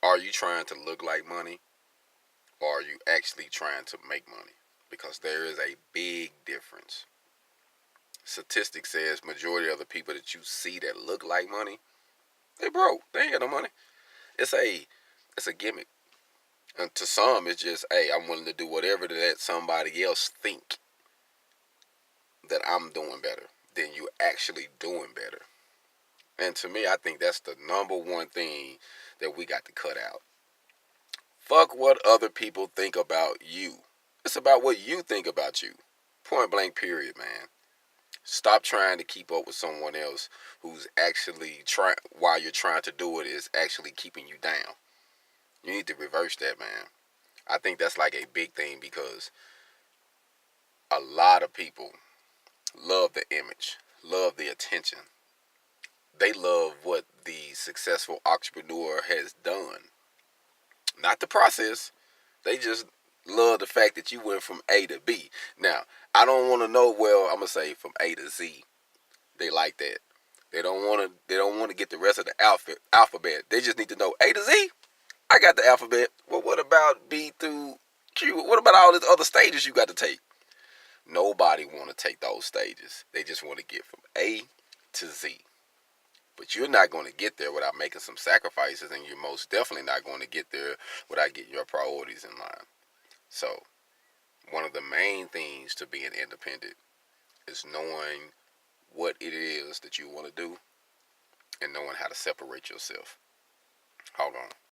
Are you trying to look like money, or are you actually trying to make money? Because there is a big difference. Statistics says majority of the people that you see that look like money, they broke. They ain't got no money. It's a it's a gimmick. And to some, it's just, hey, I'm willing to do whatever to let somebody else think that I'm doing better than you actually doing better. And to me, I think that's the number one thing that we got to cut out. Fuck what other people think about you. It's about what you think about you. Point blank, period, man. Stop trying to keep up with someone else who's actually trying, while you're trying to do it, is actually keeping you down. You need to reverse that, man. I think that's like a big thing because a lot of people love the image, love the attention. They love what the successful entrepreneur has done, not the process. They just love the fact that you went from A to B. Now, I don't want to know. Well, I'm gonna say from A to Z. They like that. They don't want to. They don't want to get the rest of the alphabet. They just need to know A to Z. I got the alphabet. Well, what about B through Q? What about all these other stages you got to take? Nobody want to take those stages. They just want to get from A to Z. But you're not going to get there without making some sacrifices, and you're most definitely not going to get there without getting your priorities in line. So, one of the main things to being independent is knowing what it is that you want to do and knowing how to separate yourself. Hold on.